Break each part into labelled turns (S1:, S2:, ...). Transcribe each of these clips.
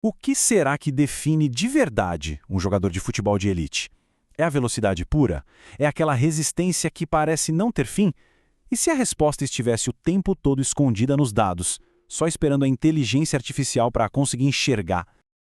S1: O que será que define de verdade um jogador de futebol de elite? É a velocidade pura? É aquela resistência que parece não ter fim? E se a resposta estivesse o tempo todo escondida nos dados, só esperando a inteligência artificial para conseguir enxergar?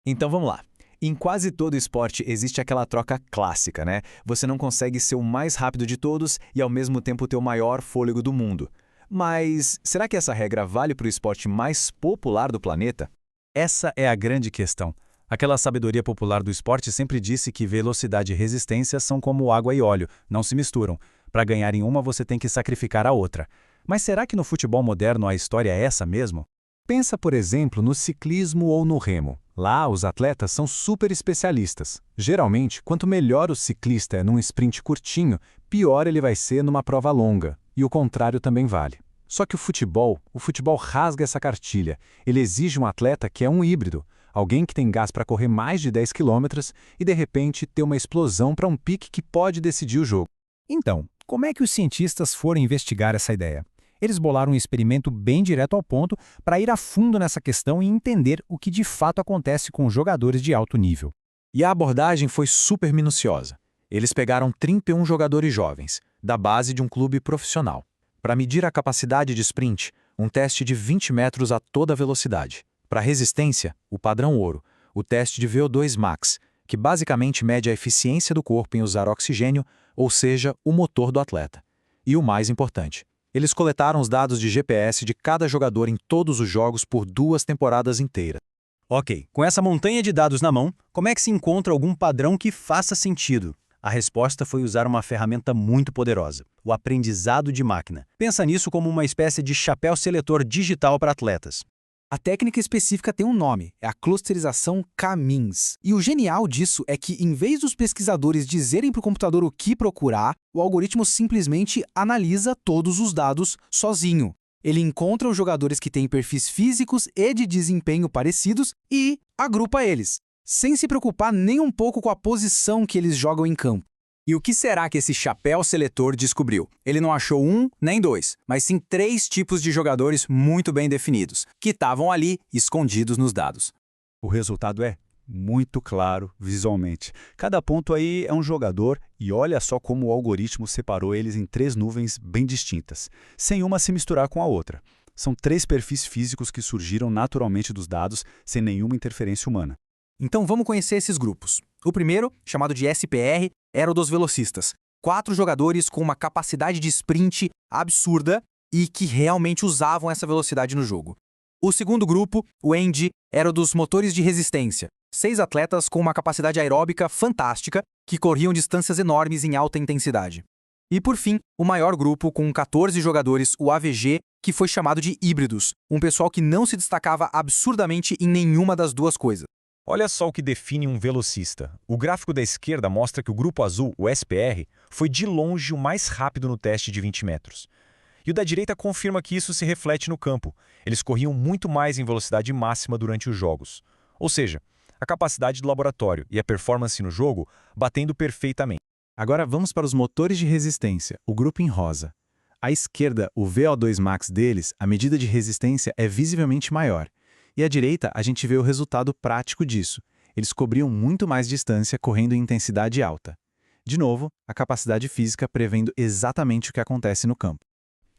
S2: Então vamos lá. Em quase todo esporte existe aquela troca clássica, né? Você não consegue ser o mais rápido de todos e ao mesmo tempo ter o maior fôlego do mundo. Mas será que essa regra vale para o esporte mais popular do planeta?
S1: Essa é a grande questão. Aquela sabedoria popular do esporte sempre disse que velocidade e resistência são como água e óleo, não se misturam. Para ganhar em uma, você tem que sacrificar a outra. Mas será que no futebol moderno a história é essa mesmo?
S3: Pensa, por exemplo, no ciclismo ou no remo. Lá, os atletas são super especialistas. Geralmente, quanto melhor o ciclista é num sprint curtinho, pior ele vai ser numa prova longa. E o contrário também vale. Só que o futebol rasga essa cartilha. Ele exige um atleta que é um híbrido, alguém que tem gás para correr mais de 10 quilômetros e, de repente, ter uma explosão para um pique que pode decidir o jogo.
S4: Então, como é que os cientistas foram investigar essa ideia? Eles bolaram um experimento bem direto ao ponto para ir a fundo nessa questão e entender o que de fato acontece com jogadores de alto nível.
S2: E a abordagem foi super minuciosa. Eles pegaram 31 jogadores jovens, da base de um clube profissional. Para medir a capacidade de sprint, um teste de 20 metros a toda velocidade. Para resistência, o padrão ouro, o teste de VO2 max, que basicamente mede a eficiência do corpo em usar oxigênio, ou seja, o motor do atleta. E o mais importante, eles coletaram os dados de GPS de cada jogador em todos os jogos por 2 temporadas inteiras.
S1: Ok, com essa montanha de dados na mão, como é que se encontra algum padrão que faça sentido? A resposta foi usar uma ferramenta muito poderosa, o aprendizado de máquina. Pensa nisso como uma espécie de chapéu seletor digital para atletas.
S5: A técnica específica tem um nome, é a clusterização K-means. E o genial disso é que, em vez dos pesquisadores dizerem para o computador o que procurar, o algoritmo simplesmente analisa todos os dados sozinho. Ele encontra os jogadores que têm perfis físicos e de desempenho parecidos e agrupa eles, sem se preocupar nem um pouco com a posição que eles jogam em campo.
S6: E o que será que esse chapéu seletor descobriu? Ele não achou um nem dois, mas sim 3 tipos de jogadores muito bem definidos, que estavam ali escondidos nos dados.
S3: O resultado é muito claro visualmente. Cada ponto aí é um jogador e olha só como o algoritmo separou eles em 3 nuvens bem distintas, sem uma se misturar com a outra. São 3 perfis físicos que surgiram naturalmente dos dados, sem nenhuma interferência humana.
S5: Então vamos conhecer esses grupos. O primeiro, chamado de SPR, era o dos velocistas. 4 jogadores com uma capacidade de sprint absurda e que realmente usavam essa velocidade no jogo. O segundo grupo, o END, era o dos motores de resistência. 6 atletas com uma capacidade aeróbica fantástica que corriam distâncias enormes em alta intensidade. E por fim, o maior grupo com 14 jogadores, o AVG, que foi chamado de híbridos, um pessoal que não se destacava absurdamente em nenhuma das duas coisas.
S2: Olha só o que define um velocista. O gráfico da esquerda mostra que o grupo azul, o SPR, foi de longe o mais rápido no teste de 20 metros. E o da direita confirma que isso se reflete no campo. Eles corriam muito mais em velocidade máxima durante os jogos. Ou seja, a capacidade do laboratório e a performance no jogo batendo perfeitamente.
S3: Agora vamos para os motores de resistência, o grupo em rosa. À esquerda, o VO2 max deles, a medida de resistência é visivelmente maior. E à direita, a gente vê o resultado prático disso. Eles cobriam muito mais distância correndo em intensidade alta. De novo, a capacidade física prevendo exatamente o que acontece no campo.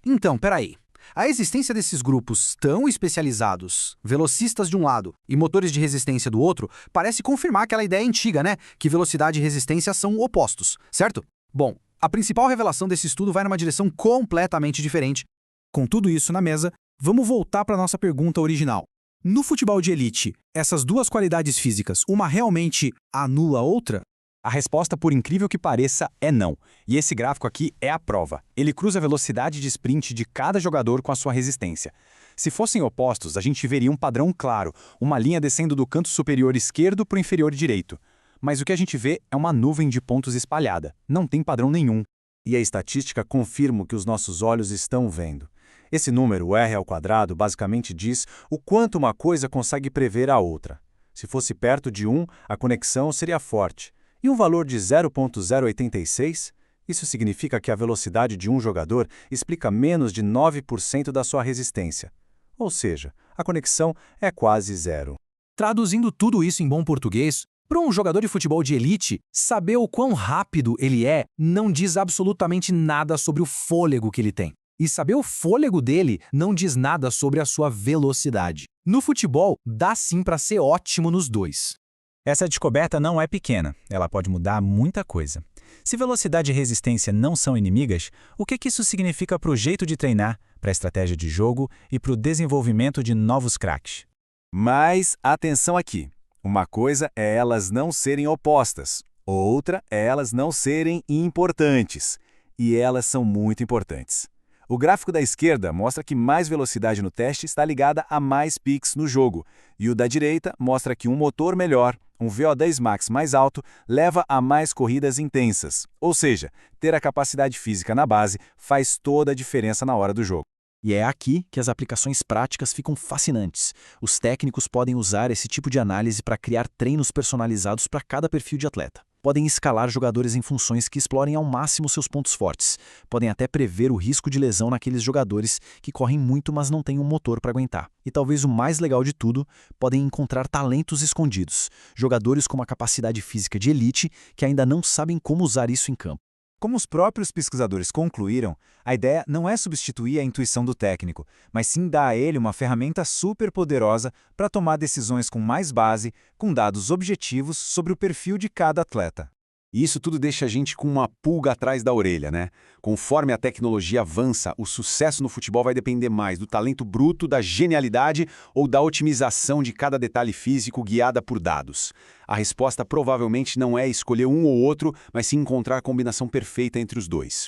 S5: Então, peraí. A existência desses grupos tão especializados, velocistas de um lado e motores de resistência do outro, parece confirmar aquela ideia antiga, né? Que velocidade e resistência são opostos, certo? Bom, a principal revelação desse estudo vai numa direção completamente diferente. Com tudo isso na mesa, vamos voltar para a nossa pergunta original. No futebol de elite, essas duas qualidades físicas, uma realmente anula a outra?
S6: A resposta, por incrível que pareça, é não. E esse gráfico aqui é a prova. Ele cruza a velocidade de sprint de cada jogador com a sua resistência. Se fossem opostos, a gente veria um padrão claro, uma linha descendo do canto superior esquerdo para o inferior direito. Mas o que a gente vê é uma nuvem de pontos espalhada. Não tem padrão nenhum.
S3: E a estatística confirma o que os nossos olhos estão vendo. Esse número, R², basicamente diz o quanto uma coisa consegue prever a outra. Se fosse perto de 1, a conexão seria forte. E um valor de 0,086? Isso significa que a velocidade de um jogador explica menos de 9% da sua resistência. Ou seja, a conexão é quase zero.
S5: Traduzindo tudo isso em bom português, para um jogador de futebol de elite, saber o quão rápido ele é não diz absolutamente nada sobre o fôlego que ele tem. E saber o fôlego dele não diz nada sobre a sua velocidade. No futebol, dá sim para ser ótimo nos dois.
S1: Essa descoberta não é pequena, ela pode mudar muita coisa. Se velocidade e resistência não são inimigas, o que isso significa para o jeito de treinar, para a estratégia de jogo e para o desenvolvimento de novos craques? Mas atenção aqui, uma coisa é elas não serem opostas, outra é elas não serem importantes. E elas são muito importantes. O gráfico da esquerda mostra que mais velocidade no teste está ligada a mais picks no jogo, e o da direita mostra que um motor melhor, um VO10 Max mais alto, leva a mais corridas intensas. Ou seja, ter a capacidade física na base faz toda a diferença na hora do jogo.
S7: E é aqui que as aplicações práticas ficam fascinantes. Os técnicos podem usar esse tipo de análise para criar treinos personalizados para cada perfil de atleta. Podem escalar jogadores em funções que explorem ao máximo seus pontos fortes. Podem até prever o risco de lesão naqueles jogadores que correm muito, mas não têm um motor para aguentar. E talvez o mais legal de tudo, podem encontrar talentos escondidos. Jogadores com uma capacidade física de elite que ainda não sabem como usar isso em campo.
S3: Como os próprios pesquisadores concluíram, a ideia não é substituir a intuição do técnico, mas sim dar a ele uma ferramenta super poderosa para tomar decisões com mais base, com dados objetivos sobre o perfil de cada atleta.
S6: E isso tudo deixa a gente com uma pulga atrás da orelha, né? Conforme a tecnologia avança, o sucesso no futebol vai depender mais do talento bruto, da genialidade ou da otimização de cada detalhe físico guiada por dados. A resposta provavelmente não é escolher um ou outro, mas sim encontrar a combinação perfeita entre os dois.